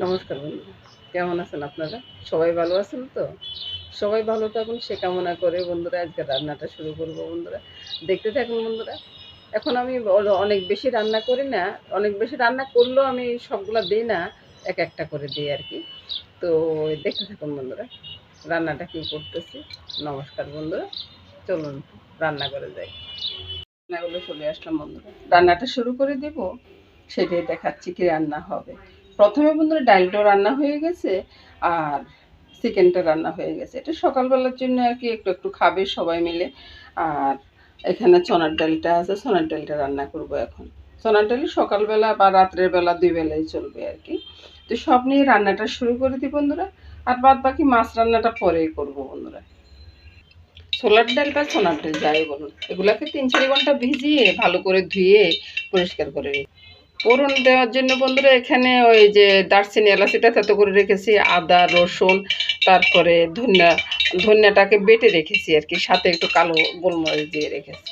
নমস্কার বন্ধুরা, কেমন আছেন আপনারা? সবাই ভালো আছেন তো? সবাই ভালো থাকুন সে কামনা করে বন্ধুরা আজকে রান্নাটা শুরু করব বন্ধুরা। দেখতে থাকুন বন্ধুরা। এখন আমি অনেক বেশি রান্না করি না, অনেক বেশি রান্না করলেও আমি সবগুলা দিই না, একটা করে দিই আরকি। তো দেখতে থাকুন বন্ধুরা, রান্নাটা কী করতেছি। নমস্কার বন্ধুরা, চলুন রান্না করে যাই। রান্নাগুলো চলে আসলাম বন্ধুরা, রান্নাটা শুরু করে দিব, সেটাই দেখাচ্ছি কি রান্না হবে। প্রথমে বন্ধুরা ডালটা রান্না হয়ে গেছে, আর চিকেনটা রান্না হয়ে গেছে। এটা সকালবেলার জন্য আর কি, একটু একটু খাবে সবাই মিলে। আর এখানে চনার ডালটা আছে, চনার ডালটা রান্না করব এখন। চনার ডাল সকালবেলা বা রাত্রের বেলা দুই বেলাই চলবে আর কি। তো সব নিয়ে রান্নাটা শুরু করে দিই বন্ধুরা, আর বাদ বাকি মাছ রান্নাটা পরেই করব বন্ধুরা। ছোলার ডাল বা ছোনার ডাল যাই বলুন, এগুলাকে 3-4 ঘন্টা ভিজিয়ে ভালো করে ধুয়ে পরিষ্কার করে নিই। ফোড়ন দেওয়ার জন্য বন্ধুরা এখানে ওই যে দারচিনি এলাচিটা থেতো করে রেখেছি, আদা রসুন, তারপরে ধনিয়াটাকে বেটে রেখেছি আর কি, সাথে একটু কালো গোলমরিচ দিয়ে রেখেছি।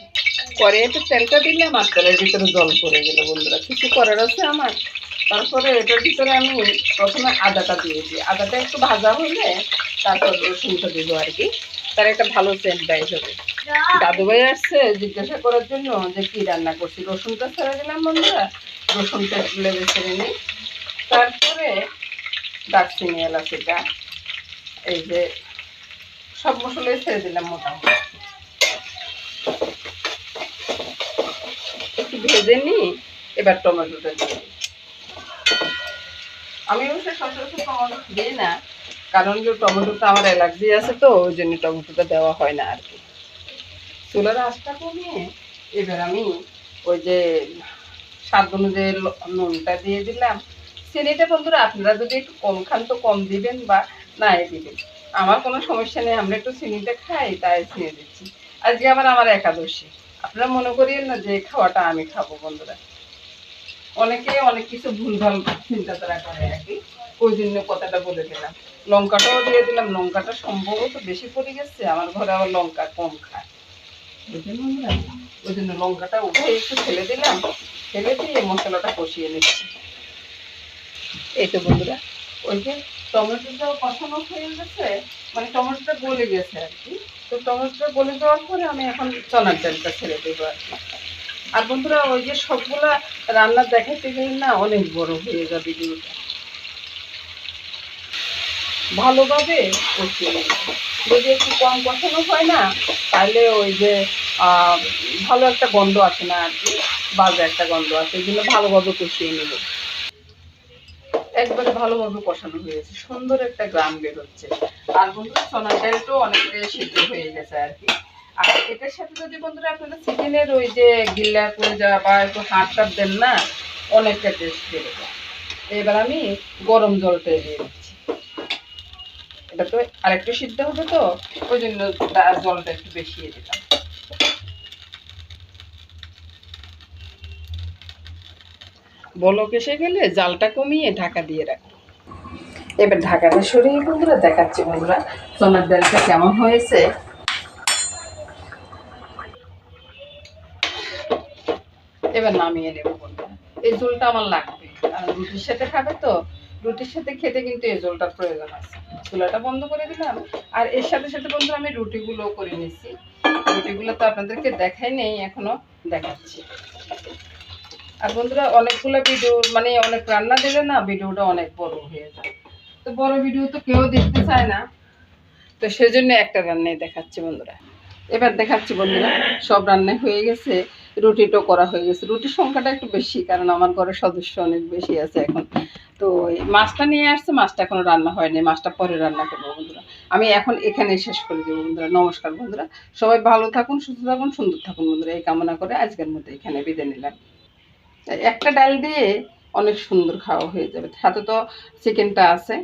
পরে একটু তেলটা দিলাম আর তেলের ভিতরে জল পড়ে গেল বন্ধুরা, কিছু করার আছে আমার। তারপরে এটার ভিতরে আমি প্রথমে আদাটা দিয়েছি, আদাটা একটু ভাজা হলে তারপর রসুনটা দিব আর কি, তার একটা ভালো সেন্ট দেয় হবে। দাদুভাই আসছে জিজ্ঞাসা করার জন্য যে কি রান্না করছি। রসুনটা ছেড়ে দিলাম বন্ধুরা, রসুনটা লেগে ছেড়ে নিই। তারপরে দারচিনি এলাচিটা, এই যে সব মশলাই ছেড়ে দিলাম মোটামুটি, একটু ভেজে নিই। এবার টমেটোটা দিয়ে দিই। আমি অবশ্য সচরাচর টমেটো দিই না, কারণ যে টমেটোটা আমার অ্যালার্জি আছে, তো ওই জন্য টমেটোটা দেওয়া হয় না আর কি। চুলার আঁচটা কমিয়ে এবার আমি ওই যে স্বাদ অনুযায়ী নুনটা দিয়ে দিলাম। চিনিটা বন্ধুরা আপনারা যদি একটু কম খান তো কম দিবেন বা নাই দিবেন, আমার কোনো সমস্যা নেই। আমরা একটু চিনিটা খাই তাই চিনি দিচ্ছি। আজকে আমার একাদশী, আপনারা মনে করিয়েন না যে খাওয়াটা আমি খাবো বন্ধুরা। অনেকে অনেক কিছু ভুলভাল চিন্তাধারা করে আর কি, ওই জন্য কথাটা বলে দিলাম। লঙ্কাটাও দিয়ে দিলাম, লঙ্কাটা সম্ভবত বেশি পড়ে গেছে, আমার ঘরে আবার লঙ্কা কম খায়, বুঝলেন বন্ধুরা। ওই জন্য লঙ্কাটা উঠে একটু ফেলে দিলাম, ফেলে দিয়ে মশলাটা কষিয়ে নিচ্ছি। এই তো বন্ধুরা, ওই যে টমেটোটা কষানো হয়ে গেছে, মানে টমেটোটা গলে গেছে আর কি। তো টমেটোটা গলে যাওয়ার পরে আমি এখন চনার ডালটা ছেড়ে দেবো আর কি। আর বন্ধুরা ওই যে সবগুলা রান্না দেখাতে গেলে না অনেক বড় হয়ে যাবে ভিডিওটা, ভালোভাবে কষিয়ে নেব। যদি একটু কম কষানো হয় না, তাহলে ওই যে ভালো একটা গন্ধ আসে না আর কি, বাজে একটা গন্ধ আসে, এই জন্য ভালোভাবে কষিয়ে নেব। একবারে ভালোভাবে কষানো হয়েছে, সুন্দর একটা গ্রাম বের হচ্ছে। আর বন্ধুরা চনার ডালটাও অনেকটাই সিদ্ধ হয়ে গেছে আর কি। আর এটার সাথে যদি বন্ধুরা আপনারা চিকেনের ওই যে গিল্লা করে যা বা একটু হাড় দেন না, অনেকটা টেস্ট বেড়ে যায়। এবার আমি গরম জলটা দিয়ে দিচ্ছি। এটা তো আরেকটু সিদ্ধ হবে, তো ওই জন্য জলটা একটু বেশি দিলাম। বলক এসে গেলে জালটা কমিয়ে ঢাকা দিয়ে রাখবো। এবার ঢাকাটা সরিয়ে বন্ধুরা দেখাচ্ছি বন্ধুরা চনার ডালটা কেমন হয়েছে। এবার নামিয়ে নেব বন্ধুরা। এই ঝোলটা আমার লাগবে, আর রুটির সাথে খাবে তো, রুটির সাথে খেতে কিন্তু এই ঝোলটার প্রয়োজন আছে। চুলাটা বন্ধ করে দিলাম, আর এর সাথে সাথে বন্ধুরা আমি রুটিগুলো করে নিচ্ছি। রুটিগুলো তো আপনাদেরকে দেখাই নেই, এখনো দেখাচ্ছি। আর বন্ধুরা অনেকগুলো ভিডিও মানে অনেক রান্না দিলে না ভিডিওটা অনেক বড় হয়ে যায়, তো বড় ভিডিও তো কেউ দেখতে চায় না, তো সেজন্য একটা রান্নাই দেখাচ্ছি বন্ধুরা। এবার দেখাচ্ছি বন্ধুরা, সব রান্না হয়ে গেছে, রুটিটাও করা হয়ে গেছে। রুটির সংখ্যাটা একটু বেশি, কারণ আমার ঘরের সদস্য অনেক বেশি আছে এখন। তো মাছটা নিয়ে আসছে, মাছটা এখনো রান্না হয়নি, মাছটা পরে রান্না করবো বন্ধুরা। আমি এখন এখানেই শেষ করে দেবো বন্ধুরা। নমস্কার বন্ধুরা, সবাই ভালো থাকুন, সুস্থ থাকুন, সুন্দর থাকুন বন্ধুরা, এই কামনা করে আজকের মতো এখানে বিদায় নিলাম। একটা ডাল দিয়ে অনেক সুন্দর খাওয়া হয়ে যাবে, সাথে তো চিকেনটা আছে।